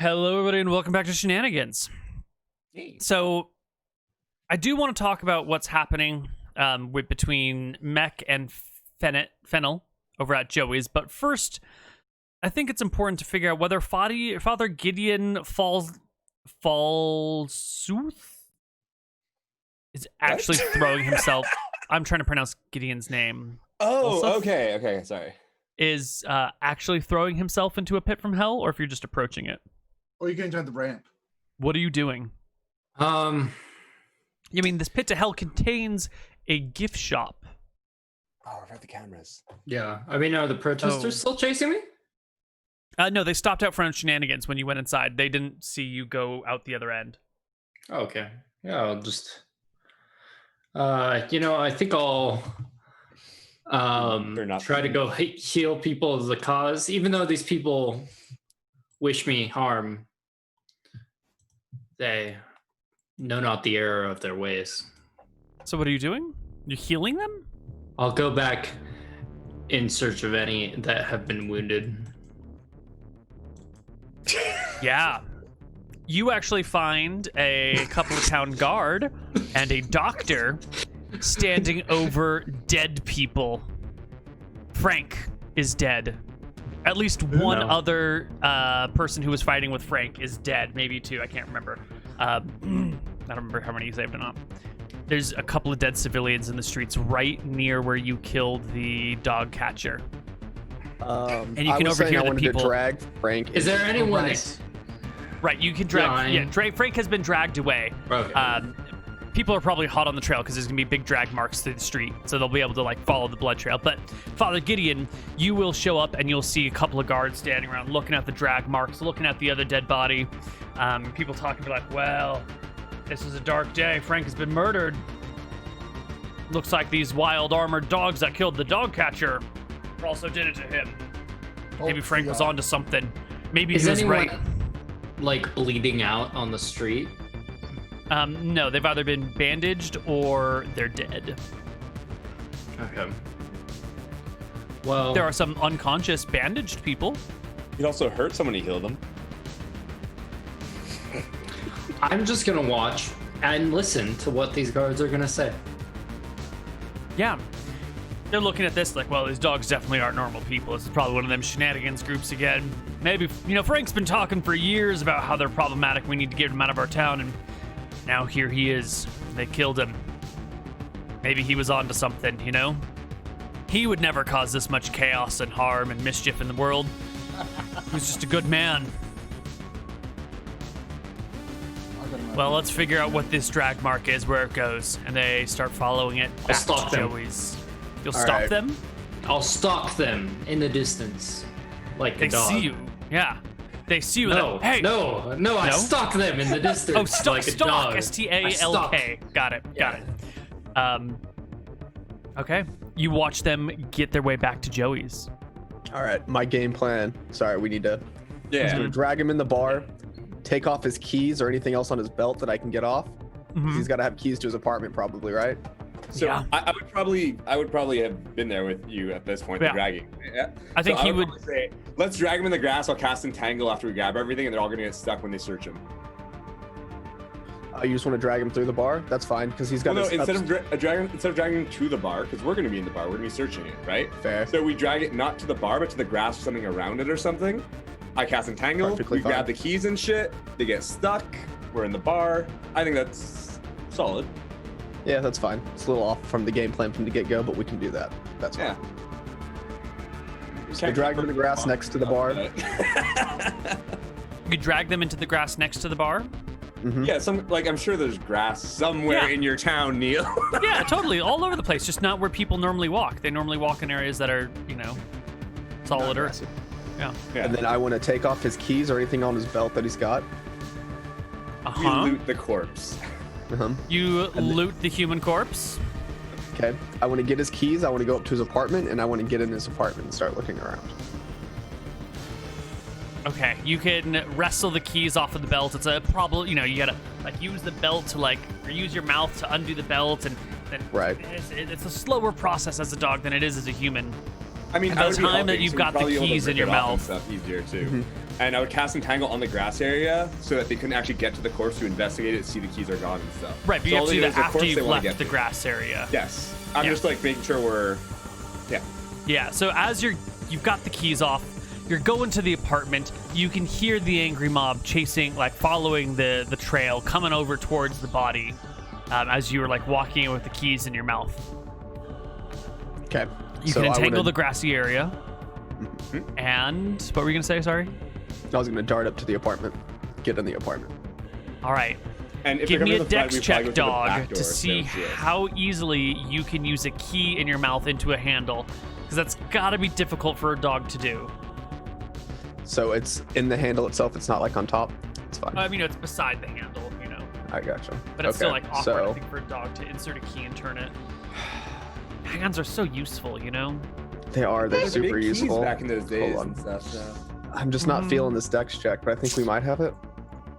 Hello, everybody, and welcome back to Shenanigans. Hey. So, I do want to talk about what's happening between Mech and Fennel over at Joey's, but first, I think it's important to figure out whether Father Gideon Falsooth is actually throwing himself. I'm trying to pronounce Gideon's name. Oh, Falsooth? okay, sorry. Is actually throwing himself into a pit from hell, or if you're just approaching it. Or you can turn the ramp. What are you doing? You mean this pit to hell contains a gift shop? Oh, we're at the cameras. Yeah, I mean, are the protesters still chasing me? No, they stopped out front of Shenanigans when you went inside. They didn't see you go out the other end. Oh, okay. Yeah, I'll just... I think I'll try to go heal people as the cause, even though these people wish me harm. They know not the error of their ways. So what are you doing? You're healing them? I'll go back in search of any that have been wounded. Yeah. You actually find a couple of town guard and a doctor standing over dead people. Frank is dead. At least one other person who was fighting with Frank is dead. Maybe two. I can't remember. I don't remember how many you saved or not. There's a couple of dead civilians in the streets right near where you killed the dog catcher. And you can overhear the people. To drag Frank. Is there anyone? Right, you can drag. Frank has been dragged away. Okay. People are probably hot on the trail because there's gonna be big drag marks through the street, so they'll be able to follow the blood trail. But Father Gideon, you will show up and you'll see a couple of guards standing around, looking at the drag marks, looking at the other dead body. People talking well, this is a dark day. Frank has been murdered. Looks like these wild armored dogs that killed the dog catcher also did it to him. Maybe Frank was onto something. Maybe he was right. Bleeding out on the street? No, they've either been bandaged or they're dead. Okay. Well, there are some unconscious bandaged people. You'd also hurt someone to heal them. I'm just gonna watch and listen to what these guards are gonna say. Yeah. They're looking at this well, these dogs definitely aren't normal people. This is probably one of them Shenanigans groups again. Maybe, Frank's been talking for years about how they're problematic. We need to get him out of our town, and now here he is. They killed him. Maybe he was onto something, He would never cause this much chaos and harm and mischief in the world. He was just a good man. Well, let's figure out what this drag mark is, where it goes, and they start following it back to Joey's. You'll stop them? I'll stalk them in the distance, like a dog. They see you. Yeah. They see you. No, hey. No, I stalk them in the distance. Oh, stalk. A dog. S-T-A-L-K. Got it. Okay. You watch them get their way back to Joey's. All right, my game plan. Sorry, we need to. Yeah. I'm gonna drag him in the bar, take off his keys or anything else on his belt that I can get off. He's got to have keys to his apartment, probably, right? So yeah. I would probably have been there with you at this point, dragging. Yeah. I think he would say, let's drag him in the grass. I'll cast Entangle after we grab everything, and they're all gonna get stuck when they search him. You just want to drag him through the bar? That's fine, because he's got. Instead of dragging him to the bar, because we're gonna be in the bar, we're gonna be searching it, right? Fair. So we drag it not to the bar, but to the grass or something around it or something. I cast Entangle. We grab the keys and shit. They get stuck. We're in the bar. I think that's solid. Yeah, that's fine. It's a little off from the game plan from the get-go, but we can do that. That's fine. So drag them in the grass next to the bar. You drag them into the grass next to the bar? Mm-hmm. Yeah, I'm sure there's grass somewhere in your town, Neal. Yeah, totally. All over the place, just not where people normally walk. They normally walk in areas that are, solid earth. Yeah. And then I want to take off his keys or anything on his belt that he's got. We loot the corpse. You loot the human corpse. Okay. I want to get his keys. I want to go up to his apartment, and I want to get in his apartment and start looking around. Okay. You can wrestle the keys off of the belt. It's a problem. You gotta use the belt to or use your mouth to undo the belt, and then right. It's a slower process as a dog than it is as a human. I mean, And I by would the be time that helping, you've so got we'd probably the be able to keys in rip your it off and mouth. stuff easier too. Mm-hmm. And I would cast Entangle on the grass area so that they couldn't actually get to the corpse to investigate it, see the keys are gone and stuff. Right, but So you all have to they do know that is after corpse they you've wanna left get the to. grass area. Yes, I'm Yeah. just like making sure we're. Yeah. Yeah, so as you've got the keys off, you're going to the apartment. You can hear the angry mob chasing, like following the trail, coming over towards the body as you were like walking in with the keys in your mouth. Okay. You So can I entangle wanna- the grassy area. And what were you going to say? Sorry? I was gonna dart up to the apartment, get in the apartment. All right. And if Give they're me coming a from the front, dex we probably check, go through the back dog, door to so see they don't see us. how easily you can use a key in your mouth into a handle. Because that's got to be difficult for a dog to do. So it's in the handle itself. It's not like on top. It's fine. I mean, it's beside the handle, I gotcha. but it's still like awkward, So I think, for a dog to insert a key and turn it. Hang-ons are so useful, they're They're super big keys useful. back in those days Hold on. and stuff. So. I'm just not feeling this dex check, but I think we might have it.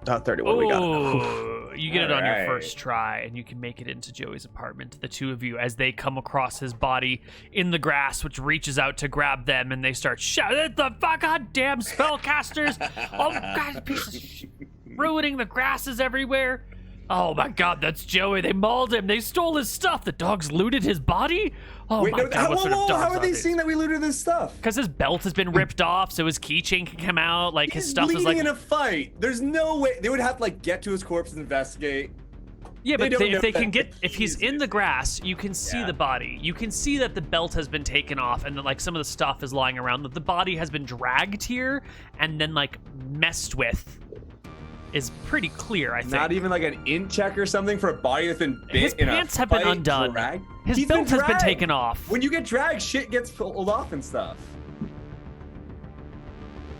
31. We got it. Oh, you get it on your Alright. first try, and you can make it into Joey's apartment. The two of you, as they come across his body in the grass, which reaches out to grab them, and they start shouting, "The goddamn spellcasters! Oh God, piece of ruining the grasses everywhere! Oh my God, that's Joey! They mauled him! They stole his stuff! The dogs looted his body! Oh Wait, my no, God, what sort of dogs how are they these? seeing that we looted this stuff? Because his belt has been ripped off, so his keychain can come out. Like his He's stuff is bleeding like in a fight. There's no way they would have to like get to his corpse and investigate. Yeah, They but don't if know they that can get, the if he's keys in the grass, you can see Yeah. the body. You can see that the belt has been taken off, and that like some of the stuff is lying around. That the body has been dragged here and then like messed with. Is pretty clear, I think. Not even like an in check or something for a body that's been bit His in a pants have been fight, undone. dragged? His He's belt has been dragged. taken off. When you get dragged, shit gets pulled off and stuff.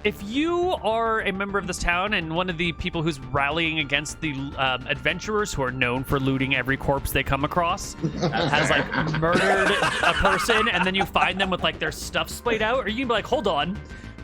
If you are a member of this town and one of the people who's rallying against the adventurers who are known for looting every corpse they come across, has like murdered a person, and then you find them with like their stuff splayed out, or you can be like, hold on,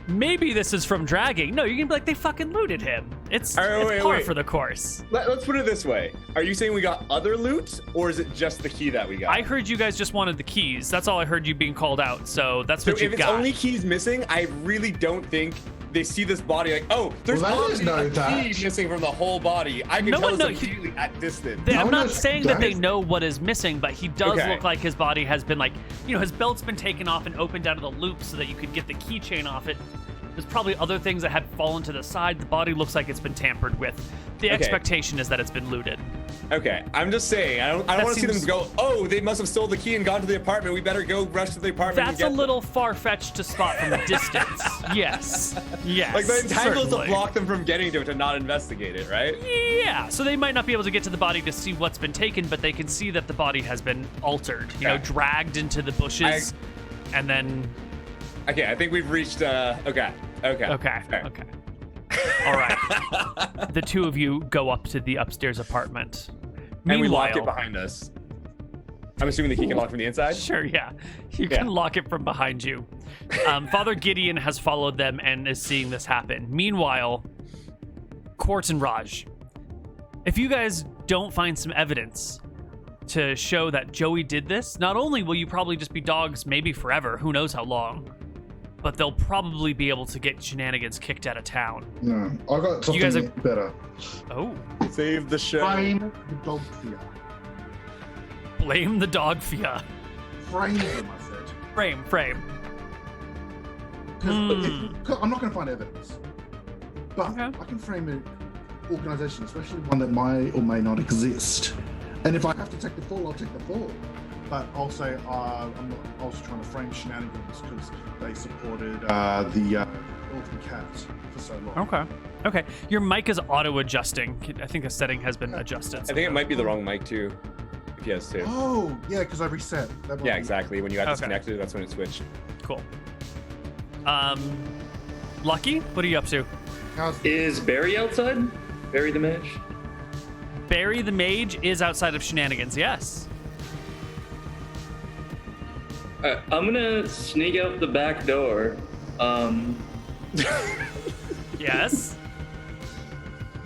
maybe this is from dragging. No, you can be like, they fucking looted him. It's, All right, it's wait, par wait. for the course. Let's put it this way: are you saying we got other loot, or is it just the key that we got? I heard you guys just wanted the keys. That's all I heard you being called out. So that's So what if you've it's got. only keys missing, I really don't think they see this body like, oh, there's Well, that is obviously no a that. key missing from the whole body. I can No tell one this knows. immediately at distance. I'm No, not no, saying that they guys. know what is missing, but he does Okay. look like his body has been like, his belt's been taken off and opened out of the loop so that you could get the keychain off it. There's probably other things that had fallen to the side. The body looks like it's been tampered with. The Okay. expectation is that it's been looted. Okay, I'm just saying, I don't want to see them seems- go, oh, they must have stole the key and gone to the apartment. We better go rush to the apartment. That's and a get little far-fetched to spot from a distance. Yes. Yes. Like the entangles to certainly. block them from getting to it to not investigate it, right? Yeah, so they might not be able to get to the body to see what's been taken, but they can see that the body has been altered, Okay. dragged into the bushes, and then... Okay, I think we've reached. Okay. Okay, Fair. okay. All right. The two of you go up to the upstairs apartment. And we lock Meanwhile- it behind us. I'm assuming the key can lock from the inside. Sure, yeah. You Yeah. can lock it from behind you. Father Gideon has followed them and is seeing this happen. Meanwhile, Court and Raj, if you guys don't find some evidence to show that Joey did this, not only will you probably just be dogs maybe forever, who knows how long, but they'll probably be able to get Shenanigans kicked out of town. No, I got something You guys are- better. Oh, Save the show. Frame the dog fear. blame the dog Fia. Frame them, I said. Frame. Because Hmm. I'm not going to find evidence. But Okay. I can frame an organization, especially one that may or may not exist. And if I have to take the fall, I'll take the fall. But I'll say I'm not also trying to frame Shenanigans because they supported the orphan cat for so long. Okay. Your mic is auto-adjusting. I think the setting has been adjusted. I think it might be the wrong mic too. If he has two. Oh, yeah, because I reset. That might Yeah, be- exactly. When you got Okay. disconnected, that's when it switched. Cool. Lucky, what are you up to? How's Is Barry outside? Barry the Mage? Barry the Mage is outside of Shenanigans, yes. I'm gonna sneak out the back door. Yes.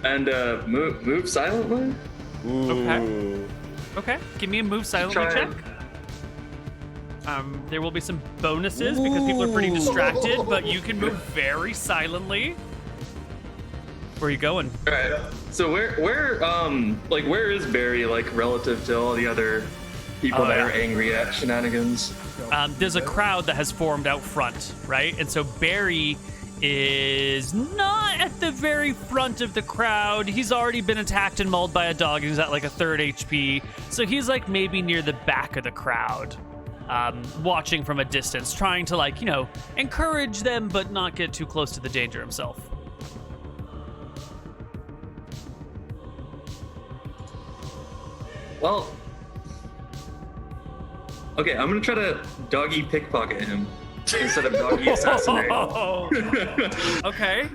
And move silently. Ooh. Okay. Okay, give me a move silently Try check. it. There will be some bonuses because people are pretty distracted, but you can move very silently. Where are you going? All right. So where is Barry like relative to all the other people that are angry at Shenanigans? There's a crowd that has formed out front, right? And so Barry is not at the very front of the crowd. He's already been attacked and mauled by a dog, and he's at like a 3rd HP. So he's like maybe near the back of the crowd, watching from a distance, trying to like, encourage them, but not get too close to the danger himself. Well, okay, I'm gonna try to doggy pickpocket him instead of doggy assassinate. Okay.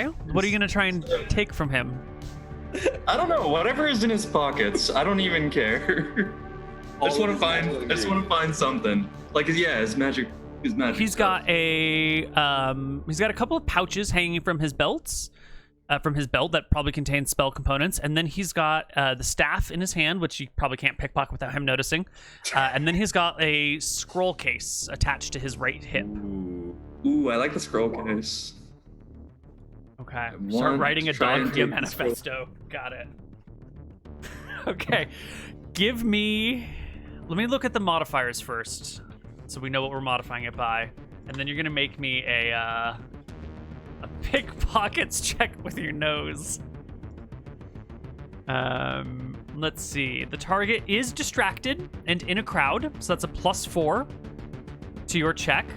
What are you gonna try and take from him? I don't know. Whatever is in his pockets, I don't even care. I just want to find something. Like, his magic. He's got a couple of pouches hanging from his belts. From his belt that probably contains spell components, and then he's got the staff in his hand, which you probably can't pickpocket without him noticing, and then he's got a scroll case attached to his right hip. Ooh, I like the scroll case. Okay, start writing a dog manifesto. Got it. Okay, let me look at the modifiers first, so we know what we're modifying it by, and then you're gonna make me a pickpockets check with your nose. Let's see. The target is distracted and in a crowd, so that's a +4 to your check.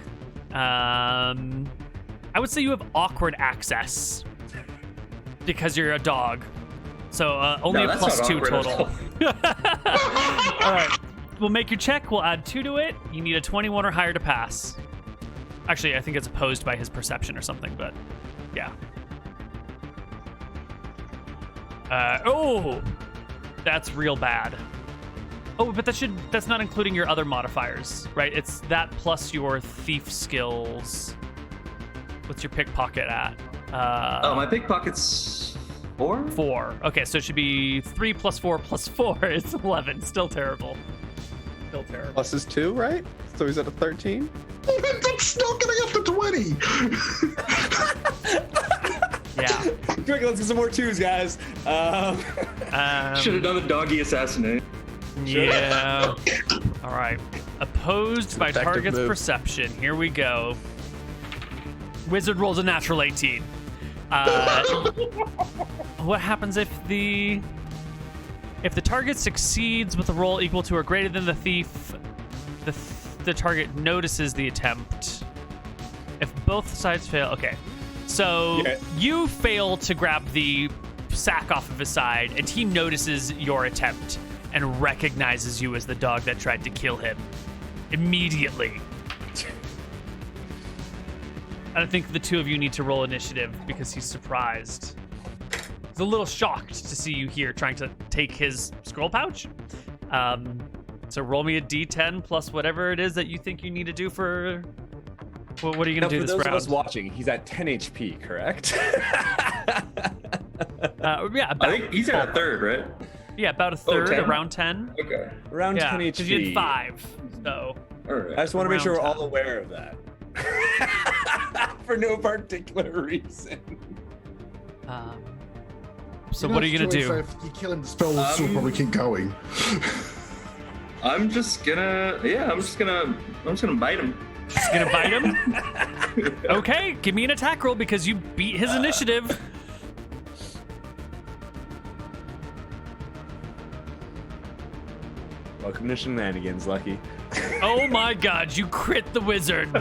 I would say you have awkward access because you're a dog. So only a +2 total. All right. We'll make your check. We'll add 2 to it. You need a 21 or higher to pass. Actually, I think it's opposed by his perception or something, but yeah. That's real bad. Oh, but that's not including your other modifiers, right? It's that plus your thief skills. What's your pickpocket at? My pickpocket's 4? 4. Okay, so it should be 3 + 4 + 4. It's 11. Still terrible. Plus is 2, right? So he's at a 13? I'm still getting up to 20. Yeah. Quick, let's get some more 2s, guys. Should have done the doggy assassinate. Yeah. All right. Opposed by Effective target's move. perception. Here we go. Wizard rolls a natural 18. What happens if the target succeeds with a roll equal to or greater than the thief? The target notices the attempt. If both sides fail, okay. So you fail to grab the sack off of his side, and he notices your attempt and recognizes you as the dog that tried to kill him immediately. I don't think the two of you need to roll initiative because he's surprised. He's a little shocked to see you here trying to take his scroll pouch. So roll me a d10 plus whatever it is that you think you need to do for... What are you going to do this round? For those of us watching, he's at 10 HP, correct? Yeah, I think he's at a 3rd, right? Yeah, about a 3rd, 10? around 10. Okay. Around 10 HP. Because you had 5, so... All right. I just want to make sure we're Around all aware of that. For no particular reason. So what are you going to do? If you kill him, the spell will still probably keep going. I'm just gonna bite him. Just gonna bite him? Okay, give me an attack roll because you beat his initiative. Welcome to Shenanigans, Lucky. Oh my god, you crit the wizard.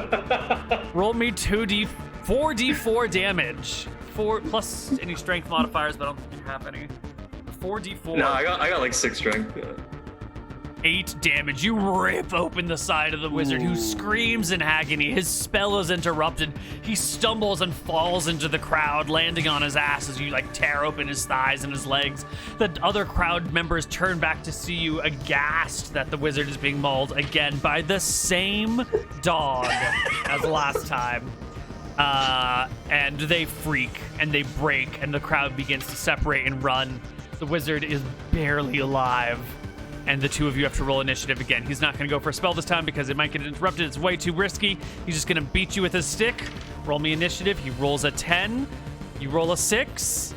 Roll me 4d4 damage. 4 plus any strength modifiers, but I don't think you have any. 4d4. No, I got like 6 strength. 8 damage. You rip open the side of the wizard, who screams in agony. His spell is interrupted. He stumbles and falls into the crowd, landing on his ass as you like tear open his thighs and his legs. The other crowd members turn back to see you, aghast that the wizard is being mauled again by the same dog as last time. And they freak and they break, and the crowd begins to separate and run. The wizard is barely alive. and the two of you have to roll initiative again. He's not going to go for a spell this time because it might get interrupted. It's way too risky. He's just going to beat you with his stick. Roll me initiative. He rolls a 10. You roll a 6.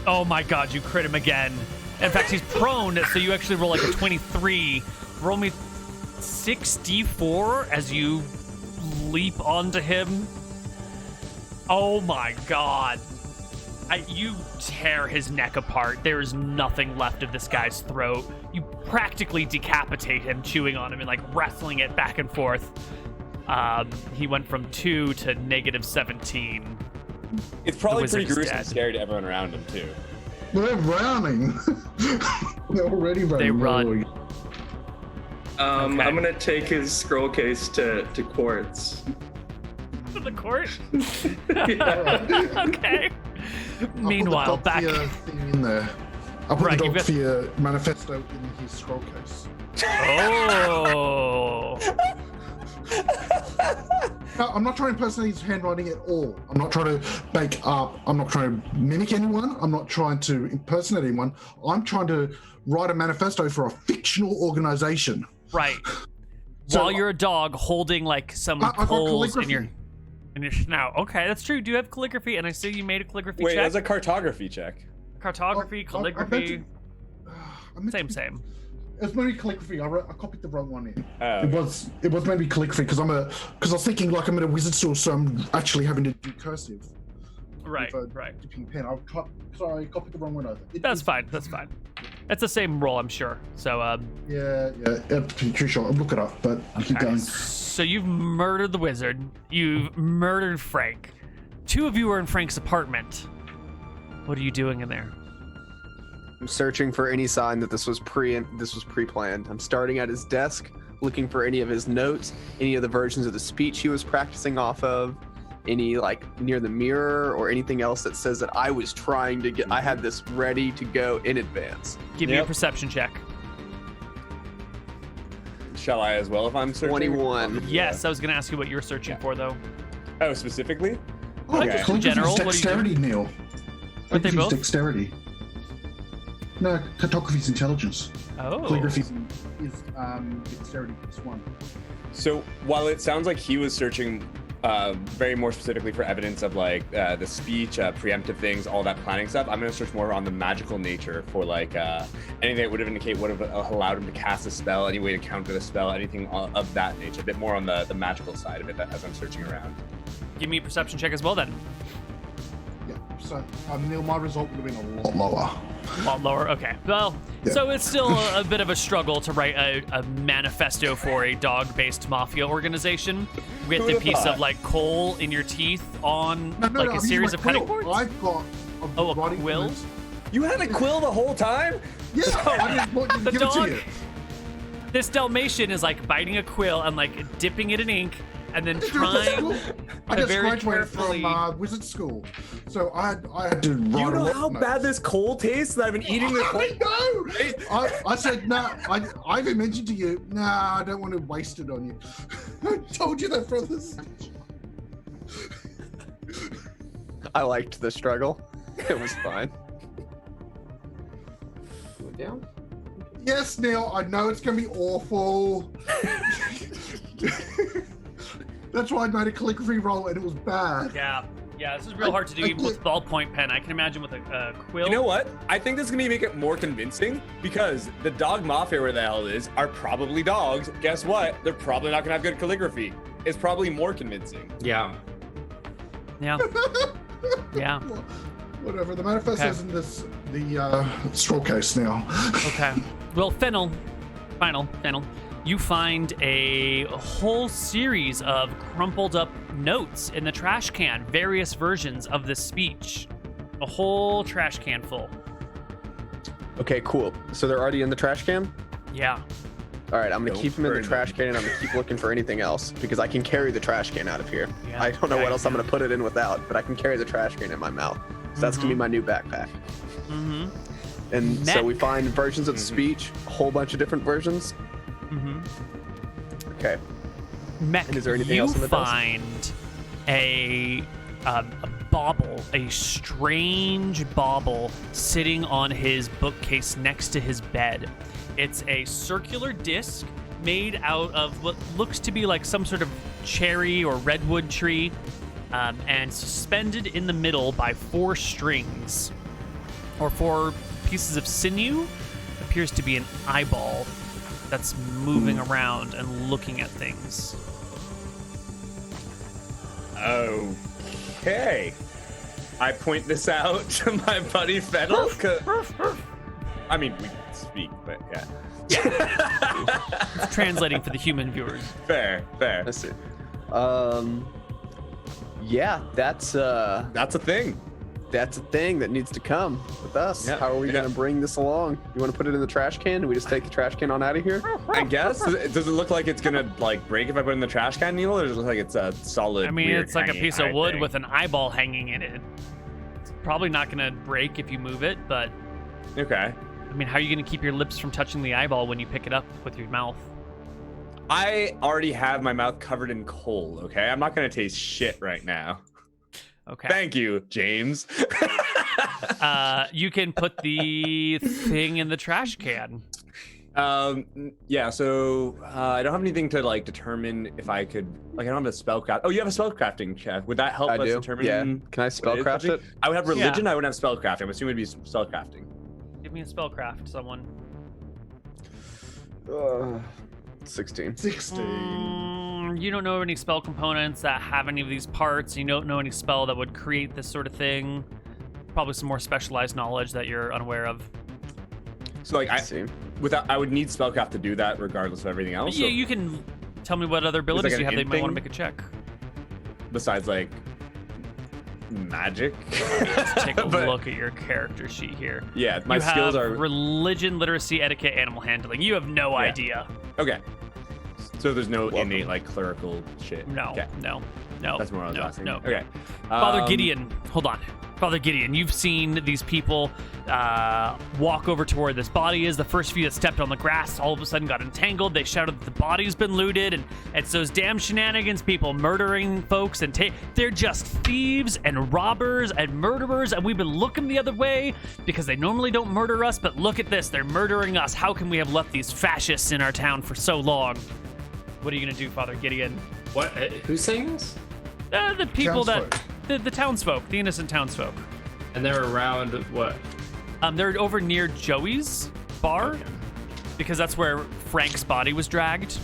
Oh my god, you crit him again. In fact, he's prone, so you actually roll like a 23. Roll me 6d4 as you leap onto him. Oh my god. You tear his neck apart. There is nothing left of this guy's throat. You practically decapitate him, chewing on him and like wrestling it back and forth. He went from 2 to -17. It's probably wizard pretty is gruesome dead. and scary to everyone around him too. They're running. They're already running. They run. I'm Okay. gonna take his scroll case to Quartz. To the court? Yeah. Okay. Meanwhile, back. I'll put the dog fear thing in there. I'll put Right, the you've dog got- fear manifesto in his scroll case. Oh. No, I'm not trying to impersonate his handwriting at all. I'm not trying to make up. I'm not trying to mimic anyone. I'm not trying to impersonate anyone. I'm trying to write a manifesto for a fictional organization. Right. So- While you're a dog holding like some I got coals in calligraphy. your snout. Okay, that's true. Do you have calligraphy? And I see you made a calligraphy Wait, check. that's a cartography check. Cartography, calligraphy. I meant to- Same. It was maybe calligraphy. I copied the wrong one in. Oh. It was maybe calligraphy because I was thinking like I'm at a wizard store, so I'm actually having to do cursive. Right, with a right. dipping pen. Sorry, I copied the wrong one over. That's fine. That's fine. That's the same roll, I'm sure. So, Yeah, I'm pretty sure. I'll look it up, but keep okay. going. So you've murdered the wizard. You've murdered Frank. 2 of you are in Frank's apartment. What are you doing in there? I'm searching for any sign that this was pre-planned. I'm starting at his desk, looking for any of his notes, any of the versions of the speech he was practicing off of, any like near the mirror or anything else that says that I was trying to get. I had this ready to go in advance. Give me a Yep. perception check. Shall I as well if I'm searching? 21. Yes, I was going to ask you what you were searching for, though. Oh, specifically? Oh, Okay. calligraphy's General, what do you do? dexterity, Neal. Aren't they Calligraphy's both? dexterity. No, cartography's intelligence. Oh. Calligraphy is dexterity +1. So while it sounds like he was searching very more specifically for evidence of like the speech, preemptive things, all that planning stuff, I'm going to search more on the magical nature for like anything that would have indicated would have allowed him to cast a spell, any way to counter the spell, anything of that nature. A bit more on the magical side of it as I'm searching around. Give me a perception check as well, then. Yeah. So, Neal, my result would have been a lot lower. A lot lower. Okay. Well, Yeah. so it's still a bit of a struggle to write a manifesto for a dog-based mafia organization with Who'd a have piece thought? of like coal in your teeth on No, like I'm a using series my of cutting quill. boards. I've got Oh, a writing quill? implements. You had a quill the whole time? Yeah, I just want to The give it dog? to you. This Dalmatian is like biting a quill and like dipping it in ink and then Dude, trying. I just very graduated carefully- from wizard school, so I had to write You a know lot how of bad notes. this coal tastes that I've been eating this whole I know. I said no. I even mentioned to you, nah, I don't want to waste it on you. I told you that from the stage. I liked the struggle. It was fine. Go down. Yes, Neal, I know it's gonna be awful. That's why I made a calligraphy roll and it was bad. Yeah, this is real hard to do even with ballpoint pen. I can imagine with a quill. You know what? I think this is gonna make it more convincing because the dog mafia, where the hell it is, are probably dogs. Guess what? They're probably not gonna have good calligraphy. It's probably more convincing. Yeah. Yeah. Yeah. Whatever. The manifesto's in the scroll case now. Okay. Well, Fennel, you find a whole series of crumpled up notes in the trash can, various versions of this speech. A whole trash can full. Okay, cool. So they're already in the trash can? Yeah. All right, I'm gonna Don't keep them in the burn trash can and I'm gonna keep looking for anything else because I can carry the trash can out of here. Yeah, I don't know yeah, what else I'm yeah. gonna put it in without, but I can carry the trash can in my mouth. So that's gonna be my new backpack. Mm-hmm. And so we Mech. find versions of the speech, a whole bunch of different versions. Mm-hmm. Okay. Mech, And is there anything you else in the desk? find a a bauble, a strange bauble sitting on his bookcase next to his bed. It's a circular disc made out of what looks to be like some sort of cherry or redwood tree, and suspended in the middle by 4 strings, or 4 pieces of sinew. Appears to be an eyeball that's moving around and looking at things. Okay. I point this out to my buddy Fennel. I mean, we can speak, but yeah. It's translating for the human viewers. Fair. That's it. Yeah, that's That's a thing. that's a thing that needs to come with us. Yeah, How are we yeah. gonna bring this along? You want to put it in the trash can? Do we just take the trash can on out of here? I guess. Does it look like it's gonna like break if I put it in the trash can, Neal, or does it look like it's a solid? I mean, weird it's like a hanging piece of eye wood thing? with an eyeball hanging in it. It's probably not going to break if you move it, but Okay. I mean, how are you going to keep your lips from touching the eyeball when you pick it up with your mouth? I already have my mouth covered in coal. Okay, I'm not gonna taste shit right now. Okay. Thank you, James. You can put the thing in the trash can. Yeah. So I don't have anything to like determine if I could. Like, I don't have a spellcraft. Oh, you have a spellcrafting check. Would that help I us do. determine? Yeah. Can I what spellcraft is it? I would have religion. Yeah. I wouldn't have spellcrafting. I'm assuming it'd be spellcrafting. Give me a spellcraft, someone. 16. 16. You don't know any spell components that have any of these parts. You don't know any spell that would create this sort of thing. Probably some more specialized knowledge that you're unaware of. So like, See. I would need spellcraft to do that, regardless of everything else. Yeah, so you can tell me what other abilities like you an have. They might want to thing? make a check. besides like magic. Take a But- look at your character sheet here. Yeah, my you skills have are religion, literacy, etiquette, animal handling. You have no idea. okay. So there's no innate like clerical shit. No, Okay. no. That's more what I was asking. No. Okay. Father Gideon, hold on. Father Gideon, you've seen these people walk over to where this body is. The first few that stepped on the grass all of a sudden got entangled. They shouted that the body's been looted, and it's those damn shenanigans people murdering folks. And they're just thieves and robbers and murderers, and we've been looking the other way because they normally don't murder us, but look at this. They're murdering us. How can we have left these fascists in our town for so long? What are you going to do, Father Gideon? What? Who's saying this? The people Townsfolk. the townsfolk, the innocent townsfolk. And they're around what? They're over near Joey's bar Okay. because that's where Frank's body was dragged.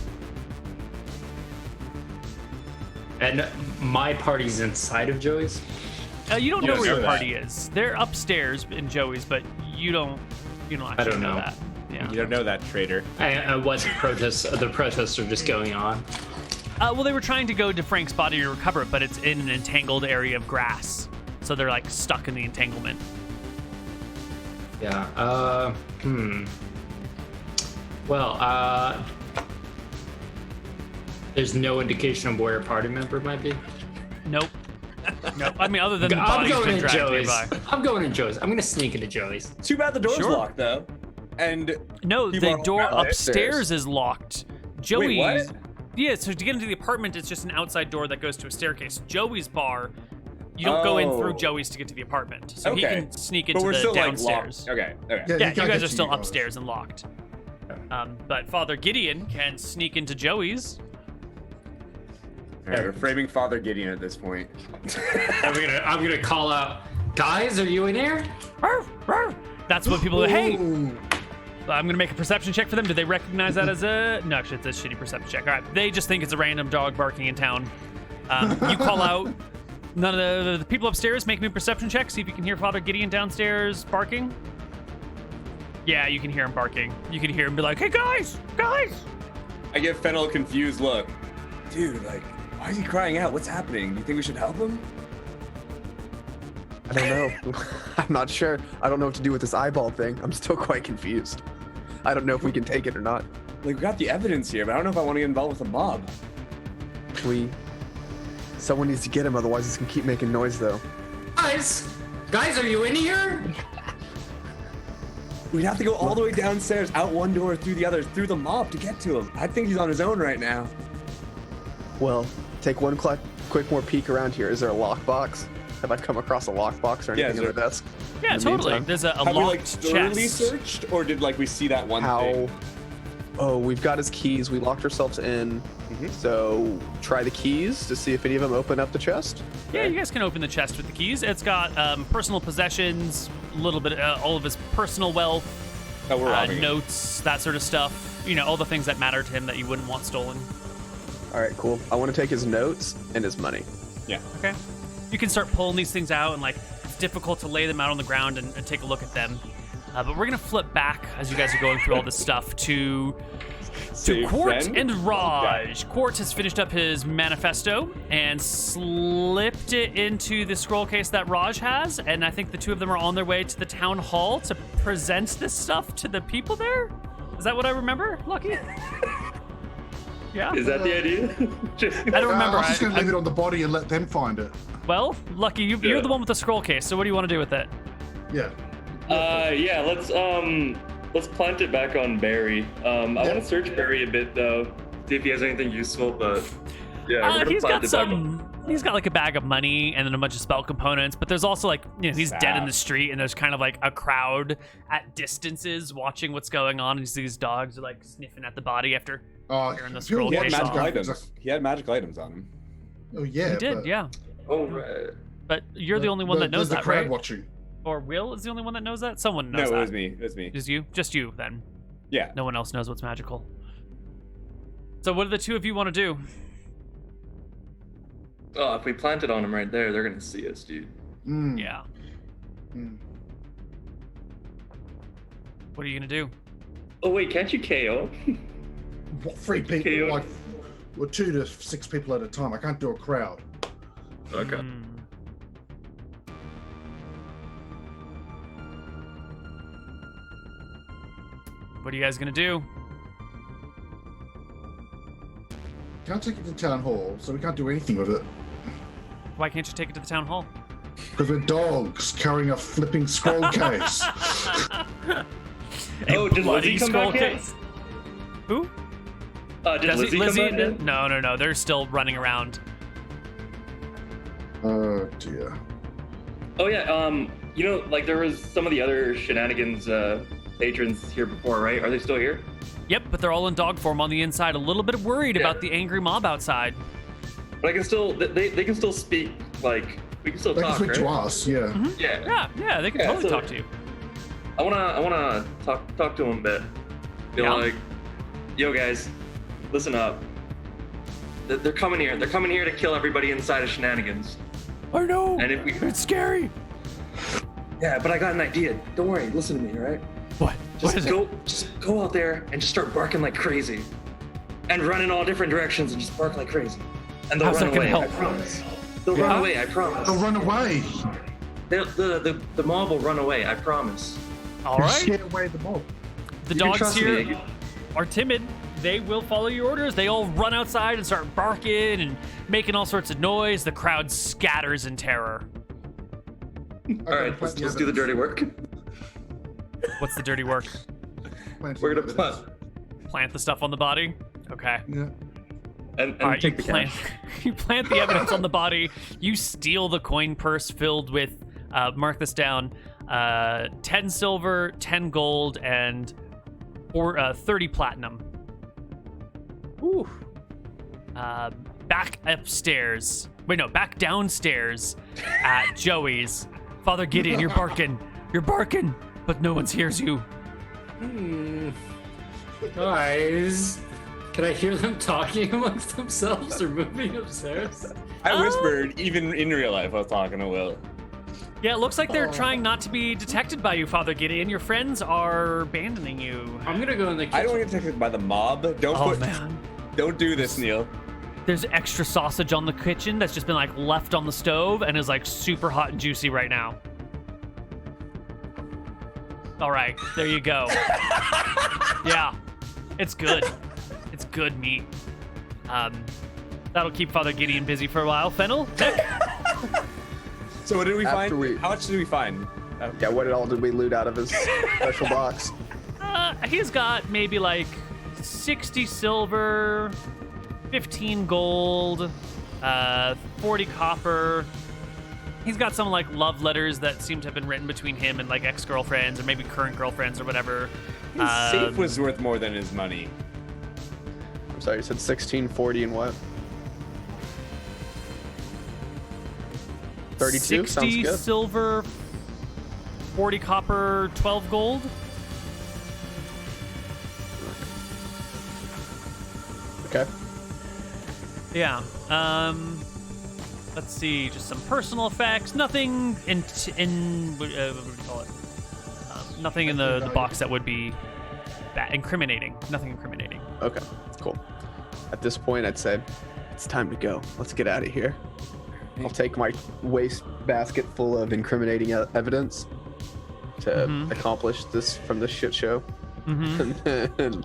And my party's inside of Joey's. You don't You know don't where your know that. party is. They're upstairs in Joey's, but you don't actually don't know. that. Yeah. You don't know that, traitor. And what protests? The protests are just going on. Well, they were trying to go to Frank's body to recover it, but it's in an entangled area of grass, so they're like stuck in the entanglement. Yeah. Well, there's no indication of where a party member might be. Nope. Nope. I mean, other than the I'm body's going been to dragged Joey's. nearby. I'm going to Joey's. I'm gonna sneak into Joey's. Too bad the door's Sure. locked though. And No, People the are door around upstairs is locked. Joey's. Wait, what? Yeah, so to get into the apartment, it's just an outside door that goes to a staircase. Joey's bar, you don't go in through Oh. Joey's to get to the apartment. So he Okay. can sneak but into we're the still downstairs. like locked. Okay. Yeah, you you can't guys get are to still you guys. upstairs and locked. But Father Gideon can sneak into Joey's. All right, we're framing Father Gideon at this point. I'm gonna call out, guys. Are you in here? That's what people are. Hey, Ooh. I'm gonna make a perception check for them. Do they recognize that as a? No, actually, it's a shitty perception check. All right, they just think it's a random dog barking in town. You call out. None of the people upstairs make me a perception check. See if you can hear Father Gideon downstairs barking. Yeah, you can hear him barking. You can hear him be like, "Hey guys, guys!" I give Fennel a confused look. Dude, like, why is he crying out? What's happening? Do you think we should help him? I don't know. I'm not sure. I don't know what to do with this eyeball thing. I'm still quite confused. I don't know if we can take it or not. Like, we got the evidence here, but I don't know if I want to get involved with the mob. Someone needs to get him, otherwise he's gonna keep making noise though. Guys, are you in here? We'd have to go all the way downstairs, out one door, through the other, through the mob to get to him. I think he's on his own right now. Well, take one quick quick more peek around here. Is there a lockbox? Have I come across a lockbox or Yeah, anything is on the desk? Yeah, In the totally. meantime? There's a Have we like locked thoroughly chest. searched, or did like we see that one thing? Oh, we've got his keys. We locked ourselves in. So try the keys to see if any of them open up the chest. Yeah, you guys can open the chest with the keys. It's got personal possessions, a little bit, all of his personal wealth, Oh, we're robbing it. notes, that sort of stuff. You know, all the things that matter to him that you wouldn't want stolen. All right, cool. I want to take his notes and his money. Yeah. Okay. You can start pulling these things out, and like it's difficult to lay them out on the ground and take a look at them. But we're gonna flip back as you guys are going through all this stuff to Save Quart friend? and Raj. Quart has finished up his manifesto and slipped it into the scroll case that Raj has, and I think the two of them are on their way to the town hall to present this stuff to the people there. Is that what I remember, Lucky? Yeah. Is that the idea? I don't remember. I was just going to leave it on the body and let them find it. Well, Lucky, you're the one with the scroll case. So what do you want to do with it? Yeah. Yeah, let's plant it back on Barry. I want to search Barry a bit though, see if he has anything useful. But yeah, we're gonna He's plant got it back on. he's got like a bag of money and then a bunch of spell components, but there's also like, you know, he's dead in the street and there's kind of like a crowd at distances watching what's going on, and you see these dogs are like sniffing at the body after hearing the scroll He had case magical off. items. He had magic items on him. Oh yeah. He did, but- yeah. Oh right. But you're the only one that knows there's that, the crowd right? watching. Or Will is the only one that knows that? Someone No, knows it that. was me. It was me. Just you? Just you, then. Yeah. No one else knows what's magical. So what do the two of you want to do? Oh, if we plant it on him right there, they're gonna see us, dude. Mm. Yeah. Mm. What are you going to do? Oh wait, can't you KO? What, 3 people? Okay. Like, well, 2 to 6 people at a time. I can't do a crowd. Okay. Hmm. What are you guys gonna do? Can't take it to town hall, so we can't do anything with it. Why can't you take it to the town hall? Because we're dogs carrying a flipping scroll case. Oh, did Bloody Lizzie come scroll back yet? case. Who? Did Does Lizzie come back yet? No. They're still running around. Oh dear. Oh yeah, you know, like there was some of the other Shenanigans patrons here before, right? Are they still here? Yep, but they're all in dog form on the inside, a little bit worried about the angry mob outside. But I can still, they can still speak, like, we can still They can talk, speak right? to us, yeah. Yeah. Yeah, they can Yeah, totally so- talk to you. I wanna talk to them a bit. You know, Yeah. like, yo guys, listen up. They're coming here. They're coming here to kill everybody inside of Shenanigans. I know. And if we, It's scary. yeah, but I got an idea. Don't worry. Listen to me, all right? What? What is Just go out there and just start barking like crazy, and run in all different directions and just bark like crazy, and they'll How's run that gonna away. I help? promise. They'll Yeah? run away. I promise. They'll run away. The mob will run away. I promise. All right. Scare away the mob. The You can dogs trust here me. are timid. They will follow your orders. They all run outside and start barking and making all sorts of noise. The crowd scatters in terror. All right, let's do the dirty work. What's the dirty work? We're gonna plant Plant the stuff on the body? Okay. Yeah. and All right, take the plant, cash. you plant the evidence on the body. You steal the coin purse filled with, mark this down, 10 silver, 10 gold, and 30 platinum. Ooh. Back upstairs. Wait, no, back downstairs at Joey's. Father Gideon, you're barking. You're barking, but no one hears you. Guys, can I hear them talking amongst themselves or moving upstairs? I whispered, even in real life, I was talking to Will. Yeah, it looks like they're trying not to be detected by you, Father Gideon. Your friends are abandoning you. I'm gonna go in the kitchen. I don't want to get detected by the mob. Oh, man. Don't do this, Neal. There's extra sausage on the kitchen that's just been like left on the stove and is like super hot and juicy right now. All right, there you go. Yeah, it's good. It's good meat. That'll keep Father Gideon busy for a while. Fennel, Nick? So what did we After find? How much did we find? Yeah, what all did we loot out of his special box? He's got maybe like 60 silver, 15 gold, 40 copper. He's got some like love letters that seem to have been written between him and like ex-girlfriends or maybe current girlfriends or whatever. His safe was worth more than his money. I'm sorry, you said 16, 40, and what? 32 sounds 60 good. silver, 40 copper, 12 gold. Okay. Yeah. Let's see. Just some personal effects. Nothing in what do you call it? Nothing in the box that would be incriminating. Nothing incriminating. Okay, cool. At this point, I'd say it's time to go. Let's get out of here. I'll take my waste basket full of incriminating evidence to accomplish this from this shit show. And then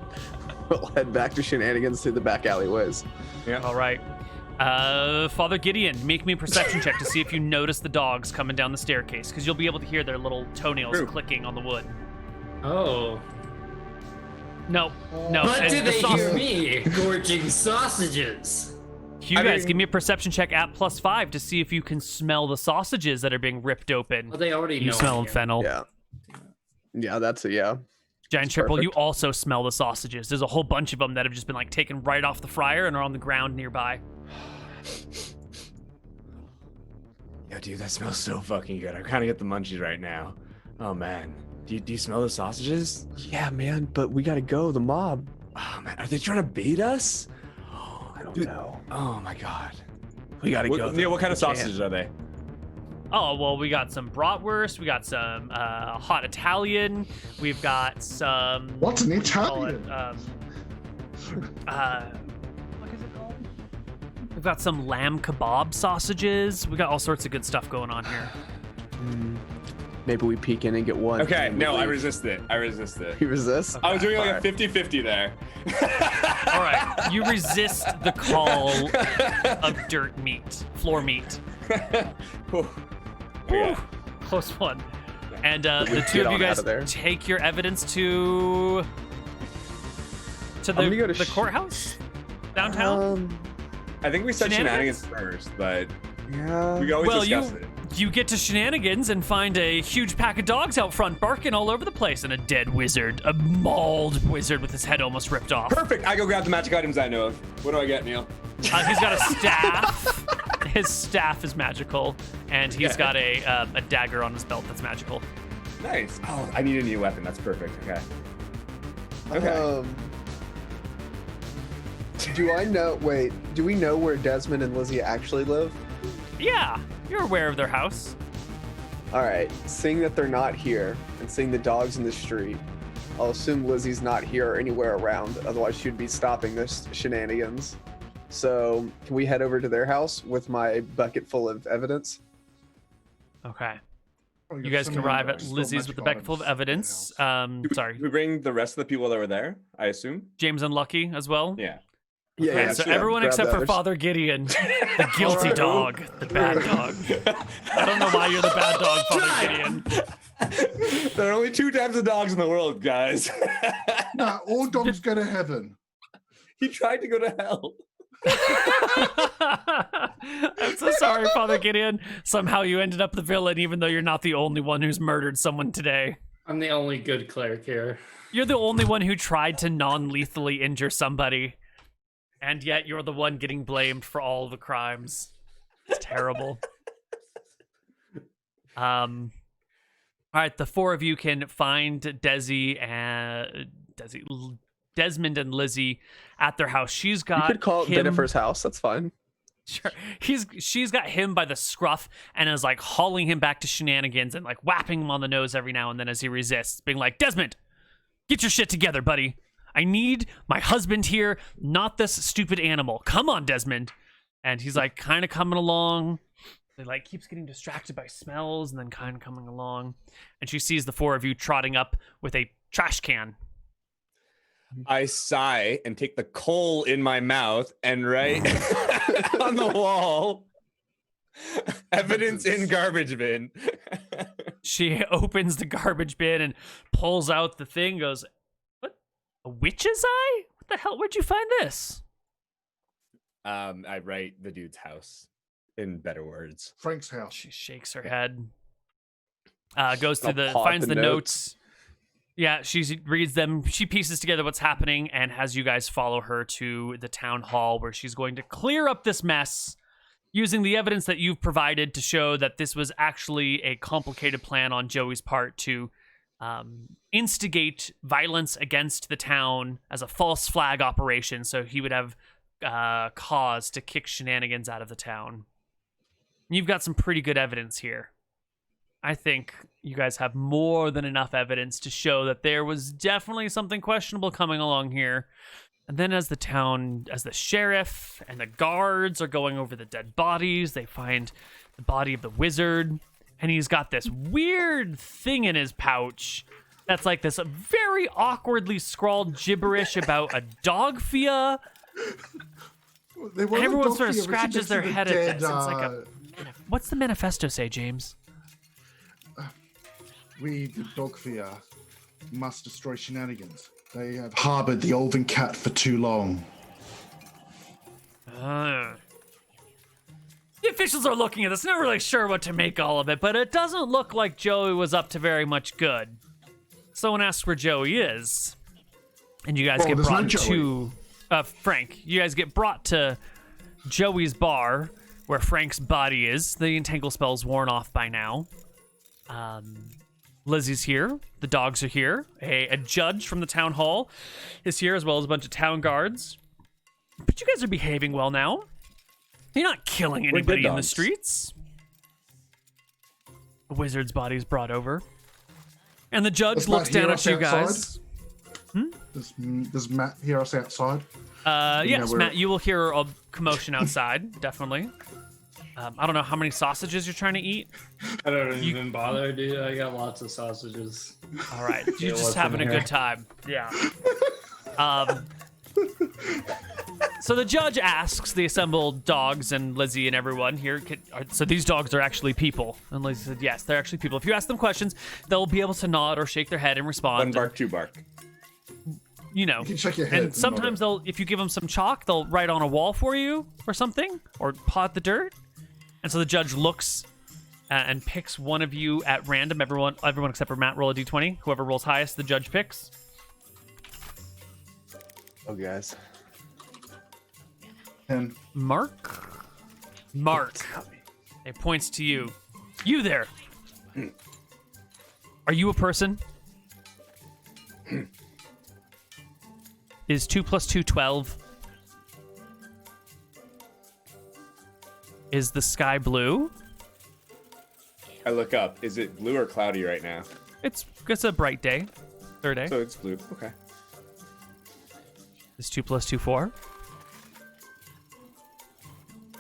we'll head back to Shenanigans through the back alleyways. Yeah. All right. Father Gideon, make me a perception check to see if you notice the dogs coming down the staircase, because you'll be able to hear their little toenails True. clicking on the wood. Oh. No. But and did the they saus- hear me gorging sausages? You I guys, mean- give me a perception check at +5 to see if you can smell the sausages that are being ripped open. Well, they already You know. smell I'm them, here. Fennel. Yeah, that's a yeah. Giant Triple, you perfect. also smell the sausages. There's a whole bunch of them that have just been like taken right off the fryer and are on the ground nearby. Yo, dude, that smells so fucking good. I kind of get the munchies right now. Oh man, do you smell the sausages? Yeah, man, but we gotta go. The mob. Oh man, are they trying to bait us? I don't Dude. know. Oh my god. We gotta go. Neal, what kind of We can't. sausages are they? Oh, well, we got some bratwurst. We got some hot Italian. We've got some... What's an what do you call it? Italian? What is it called? We've got some lamb kebab sausages. We got all sorts of good stuff going on here. Maybe we peek in and get one. Okay, and we no, I leave. resist it. I resist it. You resist? I was doing like Alright. a 50-50 there. All right, you resist the call of dirt meat, floor meat. Whew. Whew, Okay. close one. And the Get two of you on out guys of there. take your evidence to gonna go to the courthouse downtown. I think we said Shenanigans? shenanigans first, but Yeah. we always Well, discuss it. you get to Shenanigans and find a huge pack of dogs out front barking all over the place, and a dead wizard, a mauled wizard with his head almost ripped off. Perfect. I go grab the magic items I know of. What do I get, Neal? He's got a staff. His staff is magical, and he's got a dagger on his belt that's magical. Nice. Oh, I need a new weapon. That's perfect. Okay. Okay. Do I know? Wait. Do we know where Desmond and Lizzie actually live? Yeah, you're aware of their house. All right. Seeing that they're not here and seeing the dogs in the street, I'll assume Lizzie's not here or anywhere around. Otherwise, she'd be stopping this shenanigans. So, can we head over to their house with my bucket full of evidence? Okay. Oh, You guys can arrive at Lizzie's with the bucket full of evidence. Sorry, We bring the rest of the people that were there, I assume? James and Lucky as well. Yeah. Yeah. Okay, so everyone grab except the for others. Father Gideon, the guilty dog, the bad dog. I don't know why you're the bad dog, Father Gideon. There are only 2 types of dogs in the world, guys. No, all dogs go to heaven. He tried to go to hell. I'm so sorry, Father Gideon. Somehow you ended up the villain, even though you're not the only one who's murdered someone today. I'm the only good cleric here. You're the only one who tried to non-lethally injure somebody, and yet you're the one getting blamed for all the crimes. It's terrible. All right, the 4 of you can find Desmond and Lizzie at their house. She's got You could call it him. Jennifer's house. That's fine. Sure. She's got him by the scruff and is like hauling him back to Shenanigans and like whapping him on the nose every now and then as he resists, being like, Desmond, get your shit together, buddy. I need my husband here, not this stupid animal. Come on, Desmond. And he's like kind of coming along. He like keeps getting distracted by smells and then kind of coming along. And she sees the 4 of you trotting up with a trash can. I sigh and take the coal in my mouth and write on the wall, evidence in garbage bin. She opens the garbage bin and pulls out the thing, goes, what? A witch's eye? What the hell? Where'd you find this? I write the dude's house. in better words. Frank's house. She shakes her head. Goes through I'll pause finds the the notes. Yeah, she reads them. She pieces together what's happening and has you guys follow her to the town hall where she's going to clear up this mess using the evidence that you've provided to show that this was actually a complicated plan on Joey's part to instigate violence against the town as a false flag operation so he would have cause to kick Shenanigans out of the town. You've got some pretty good evidence here. I think you guys have more than enough evidence to show that there was definitely something questionable coming along here. And then as the sheriff and the guards are going over the dead bodies, they find the body of the wizard, and he's got this weird thing in his pouch that's like this very awkwardly scrawled gibberish about a dog fia. And everyone sort of scratches their head at this. It's like what's the manifesto say, James? We, the Dogfia, must destroy Shenanigans. They have harbored the Elven cat for too long. The officials are looking at this, not really sure what to make all of it, but it doesn't look like Joey was up to very much good. Someone asks where Joey is, and you guys get brought to Frank. You guys get brought to Joey's bar, where Frank's body is. The entangle spell's worn off by now. Lizzie's here. The dogs are here. A judge from the town hall is here, as well as a bunch of town guards. But you guys are behaving well now. You're not killing anybody in the streets. The wizard's body is brought over. And the judge looks down at you guys. Does Matt hear us outside? Yes, Matt, you will hear a commotion outside, definitely. I don't know how many sausages you're trying to eat. I don't even bother, dude. I got lots of sausages. All right, you're just having a good time. Yeah. So the judge asks the assembled dogs and Lizzie and everyone here, so these dogs are actually people? And Lizzie said, yes, they're actually people. If you ask them questions, they'll be able to nod or shake their head and respond. One bark, two bark. You know, You can shake your head and sometimes if you give them some chalk, they'll write on a wall for you or something, or pot the dirt. And so the judge looks and picks one of you at random. Everyone except for Matt, roll a d20. Whoever rolls highest, the judge picks. Oh, guys. And Marc. It points to you. You there. Are you a person? Is 2 + 2 12? Is the sky blue? I look up. Is it blue or cloudy right now? It's a bright day. Third day. So it's blue. Okay. Is 2 + 2 4?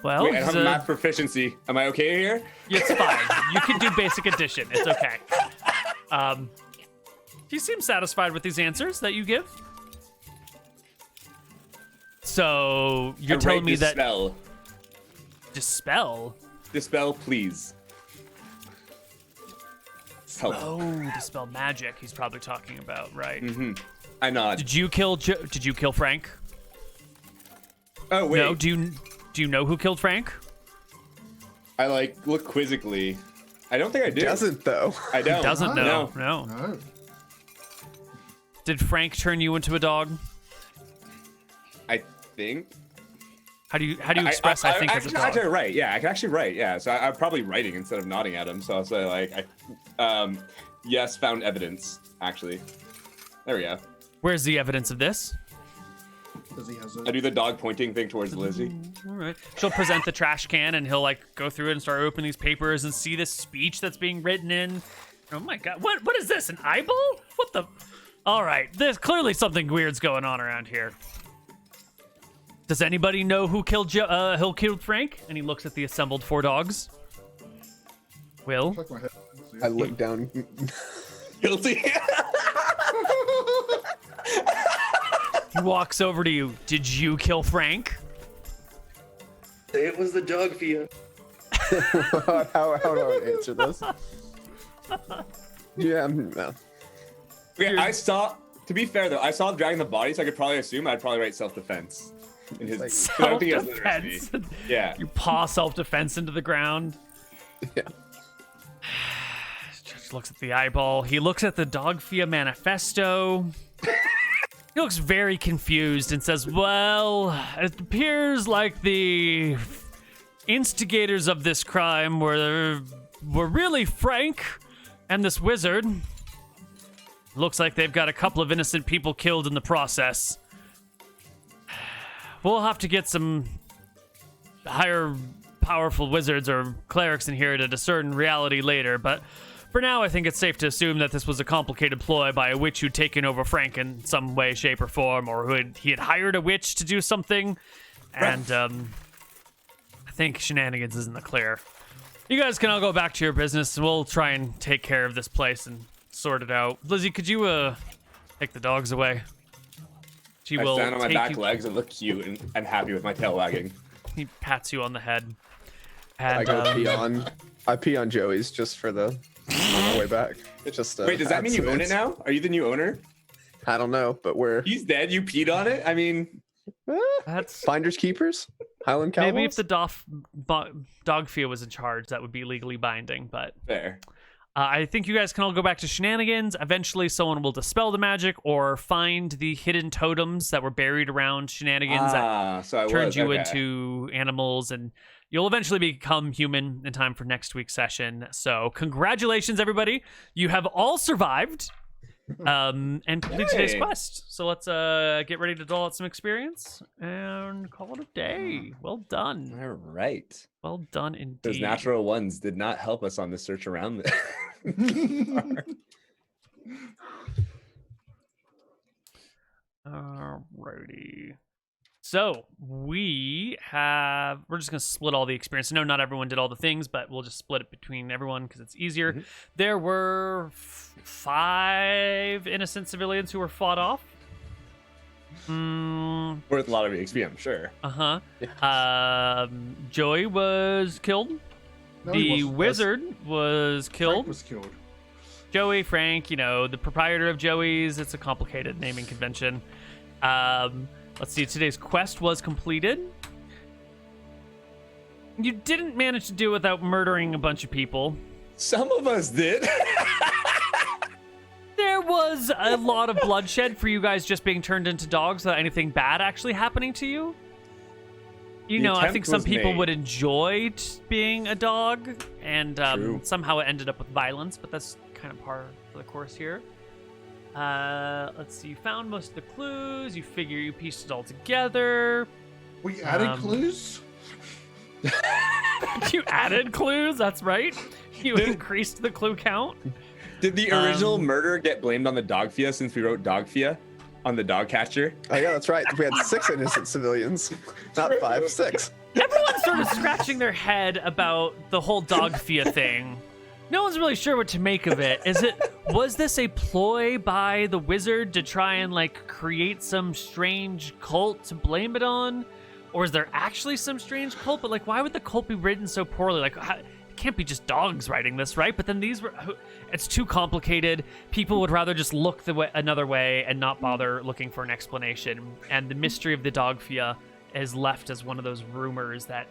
Well, Wait, I have math proficiency. Am I okay here? It's fine. You can do basic addition. It's okay. You seem satisfied with these answers that you give. So you're telling me that dispel? Dispel, please. Help. Oh, dispel magic. He's probably talking about, right? Mm-hmm. I nod. Did you kill Frank? Oh wait. No. Do you know who killed Frank? I look quizzically. I don't think I do. Doesn't though. I don't. Doesn't know. No. no. Did Frank turn you into a dog? I think. How do you express I think as a dog? Actually, right. Yeah, I can actually write. Yeah, so I'm probably writing instead of nodding at him. So I'll say yes, found evidence. Actually, there we go. Where's the evidence of this? I do the dog pointing thing towards Lizzie. All right. She'll present the trash can, and he'll go through it and start opening these papers and see this speech that's being written in. Oh my god! What is this? An eyeball? What the? All right. There's clearly something weird's going on around here. Does anybody know who killed Frank? And he looks at the assembled 4 dogs. Will? I look down. Guilty. He walks over to you. Did you kill Frank? It was the dog fia. how do I answer this? Yeah, no. Okay, I saw. To be fair though, I saw him dragging the body, so I could probably assume I'd probably write self-defense. In his, Like, 'cause I don't think he has the recipe. Self-defense. Yeah. You paw self-defense into the ground. Yeah. Judge looks at the eyeball. He looks at the Dogfia manifesto. He looks very confused and says, well, it appears like the instigators of this crime were really Frank and this wizard. Looks like they've got a couple of innocent people killed in the process. We'll have to get some higher powerful wizards or clerics in here to discern reality later, but for now I think it's safe to assume that this was a complicated ploy by a witch who'd taken over Frank in some way, shape, or form, or he had hired a witch to do something, and I think Shenanigans is in the clear. You guys can all go back to your business, and we'll try and take care of this place and sort it out. Lizzie, could you take the dogs away? She I will stand on my take back you- legs and look cute and happy with my tail wagging. He pats you on the head. I And, go pee on Joey's just for the on the way back. It's just Wait, does that mean you own it now? Are you the new owner? I don't know, but we're He's dead. You peed on it? I mean, that's finders keepers. Highland Cowboys. maybe if the Dogfia was in charge, that would be legally binding. But fair. I think you guys can all go back to Shenanigans. Eventually, someone will dispel the magic or find the hidden totems that were buried around Shenanigans that So I turned was, you okay. into animals, and you'll eventually become human in time for next week's session. So congratulations, everybody. You have all survived and completed today's Yay. quest. So let's get ready to dole out some experience and call it a day. Well done. All right. Well done indeed. Those natural ones did not help us on the search around this. Alrighty. So we're just gonna split all the experience. No, not everyone did all the things, but we'll just split it between everyone because it's easier. Mhm. There were 5 innocent civilians who were fought off. Worth a lot of EXP, I'm sure. Joey was killed. No, he The wasn't. wizard was Frank killed. was killed. Joey, Frank, the proprietor of Joey's. It's a complicated naming convention. Let's see, today's quest was completed. You didn't manage to do it without murdering a bunch of people. Some of us did. There was a lot of bloodshed for you guys just being turned into dogs without anything bad actually happening to you. I attempt think some was people made. would enjoy being a dog, and True. somehow it ended up with violence, but that's kind of par for the course here. Let's see, you found most of the clues, you pieced it all together. We added clues. You added clues, that's right. You increased the clue count. Did the original Um, murder get blamed on the Dogfia since we wrote Dogfia on the dog catcher? Oh yeah, that's right. We had 6 innocent civilians, not 5, 6. Everyone's sort of scratching their head about the whole Dogfia thing. No one's really sure what to make of it. Was this a ploy by the wizard to try and create some strange cult to blame it on? Or is there actually some strange cult? But why would the cult be written so poorly? It can't be just dogs writing this, right? But then it's too complicated. People would rather just look another way and not bother looking for an explanation. And the mystery of the Dogfia is left as one of those rumors that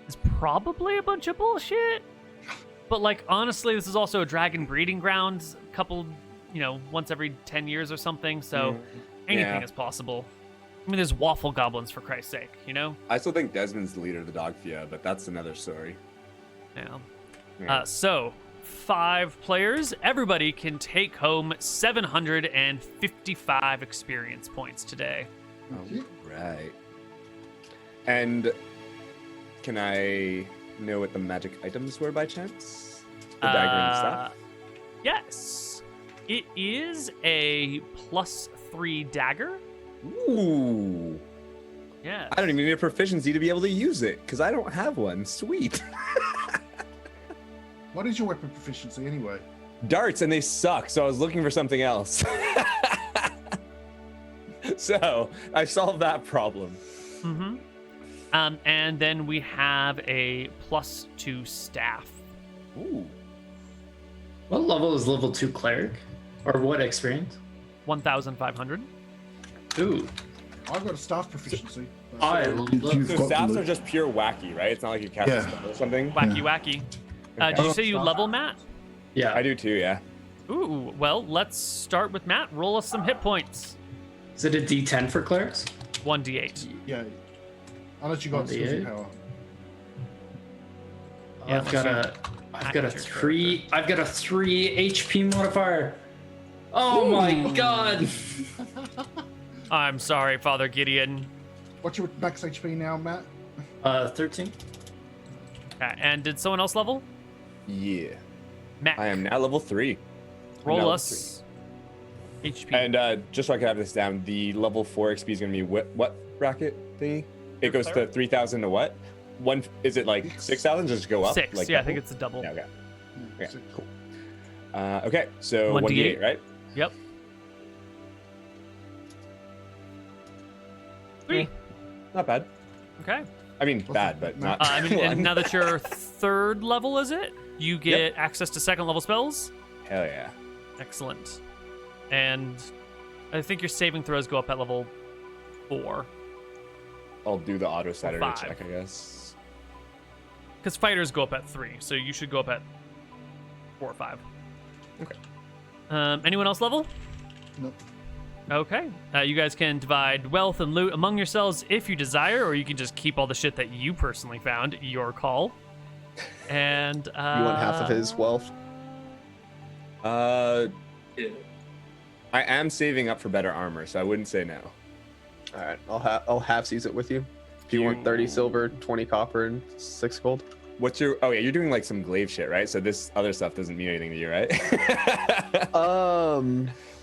is probably a bunch of bullshit. But honestly, this is also a dragon breeding ground. A couple, once every 10 years or something. So anything Yeah. is possible. I mean, there's waffle goblins for Christ's sake, I still think Desmond's the leader of the Dogfia, but that's another story. Yeah. Yeah. So 5 players. Everybody can take home 755 experience points today. Right. And can I know what the magic items were by chance? The dagger and staff? Yes. It is a +3 dagger. Ooh. Yeah. I don't even need a proficiency to be able to use it because I don't have one. Sweet. What is your weapon proficiency anyway? Darts, and they suck, so I was looking for something else. So I solved that problem. Mm-hmm. And then we have a +2 staff. Ooh. What level is level 2 cleric? Or what experience? 1,500. Ooh. I've got a staff proficiency. I You've So got staffs the- are just pure wacky, right? It's not like you cast a spell or something. Wacky. Did you say you level, Matt? Yeah. I do too, yeah. Ooh, well, let's start with Matt. Roll us some hit points. Is it a D10 for clerics? 1d8. Yeah. Unless you got the skills eight? and power. Yeah, I've got a three HP modifier. Oh my god. I'm sorry, Father Gideon. What's your max HP now, Matt? 13. Okay, and did someone else level? Yeah. Matt, I am now level 3. roll level us HP. And just so I can have this down, the level 4 XP is going to be what bracket thingy? It goes to cleric? 3,000 to what? One, is it like 6,000? Does it go up? 6. Like Yeah, I double? think it's a double. Yeah, okay. Yeah, Okay, cool. Okay, so 1d8, 1d8, right? Yep. 3. Not bad. Okay. I mean, What's bad, it- but no. not. I mean, and one. now that you're 3rd level, is it? You get access to 2nd level spells. Hell yeah. Excellent. And I think your saving throws go up at level 4. I'll do the auto Saturday 5. check, I guess. Because fighters go up at 3, so you should go up at 4 or 5. Okay. Anyone else level? Nope. Okay. You guys can divide wealth and loot among yourselves if you desire, or you can just keep all the shit that you personally found. Your call. And You want half of his wealth? I Yeah. am saving up for better armor, so I wouldn't say no. All right, I'll half seize it with you. If you want 30 silver, 20 copper, and 6 gold. What's your? Oh yeah, you're doing like some glaive shit, right? So this other stuff doesn't mean anything to you, right?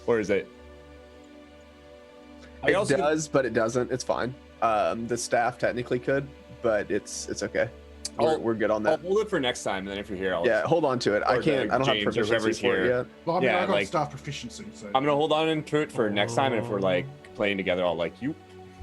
Or is it? I It also does, but it doesn't. It's fine. The staff technically could, but it's okay. We're good on I'll that. hold it for next time, and then if you're here, I'll. Yeah, hold on to it. I Or can't. I don't have James or whoever's proficiency for it here. yet. Well, I mean, Yeah, I got like- staff proficiency, so. I'm gonna hold on into it for next time, and if we're like playing together, I'll like you,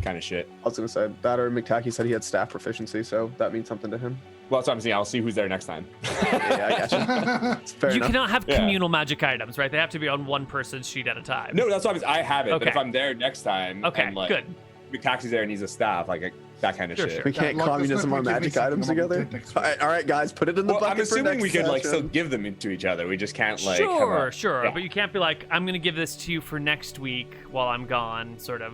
kind of shit. I was gonna say that, or McTacky said he had staff proficiency, so that means something to him. Well, that's what I'm saying. I'll see who's there next time. Yeah, I got you. It's fair you enough. cannot have Yeah. communal magic items, right? They have to be on one person's sheet at a time. No, that's what I'm saying. I have it, but Okay. if I'm there next time, Okay, and like good. McTaxie's there and he's a staff, like that kind of Sure, shit. sure. We can't Like, there's no communism our point giving magic something items I'm gonna together. take next All right, guys, put it in the Well, bucket I'm for assuming next we could like still session. give them to each other. We just can't like. have Sure, a- sure. Yeah. But you can't be like, I'm going to give this to you for next week while I'm gone, sort of.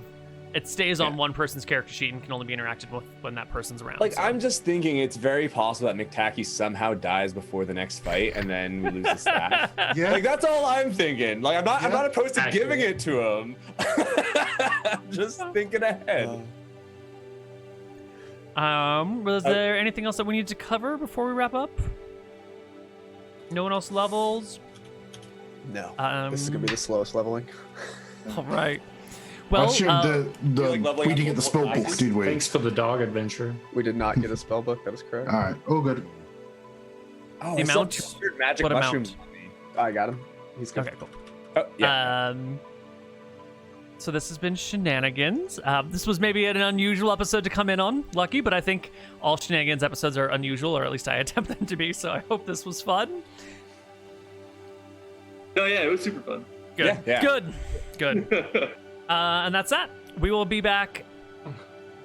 It stays on Yeah. one person's character sheet and can only be interacted with when that person's around. Like so. I'm just thinking, it's very possible that McTacky somehow dies before the next fight, and then we lose the staff. Yeah. Like that's all I'm thinking. Like I'm Yeah. not opposed to Accurate. giving it to him. I'm just thinking ahead. Was there anything else that we need to cover before we wrap up? No one else levels? No, Um, this is gonna be the slowest leveling. All right. I Well, assume the like leveling we up didn't get the spell multiple book, did we? Thanks for the dog adventure. We did not get a spell book. That is correct. All right, all good. Oh, The I still amount? have 200 magic What mushrooms amount? on me. I got him. He's good. okay, cool. Oh, yeah. So this has been Shenanigans. This was maybe an unusual episode to come in on, Lucky, but I think all Shenanigans episodes are unusual, or at least I attempt them to be, so I hope this was fun. Oh yeah, it was super fun. Good, Yeah. good. And that's that. We will be back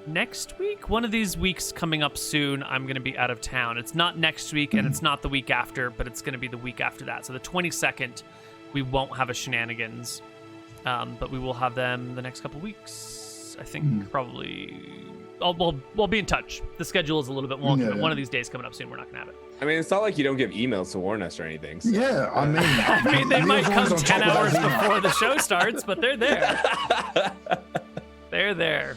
next week. One of these weeks coming up soon, I'm going to be out of town. It's not next week, and it's not the week after, but it's going to be the week after that. So the 22nd, we won't have a Shenanigans, but we will have them the next couple weeks. I think probably. We'll be in touch. The schedule is a little bit wonky, Yeah, but yeah. one of these days coming up soon, we're not going to have it. I mean, it's not like you don't give emails to warn us or anything. So. Yeah, I mean, I mean, they might Neal's come always on 10 top of hours those emails. before the show starts, but they're there. They're there.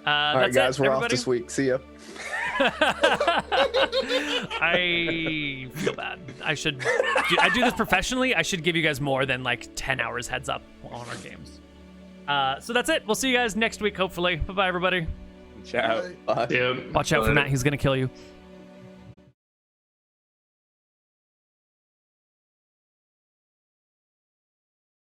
All right, That's guys, it, we're everybody. off this week. See ya. I feel bad. I do this professionally. I should give you guys more than like 10 hours heads up on our games. So that's it. We'll see you guys next week, hopefully. Bye-bye, everybody. Ciao. Bye. Yeah. Watch out for Matt. He's going to kill you.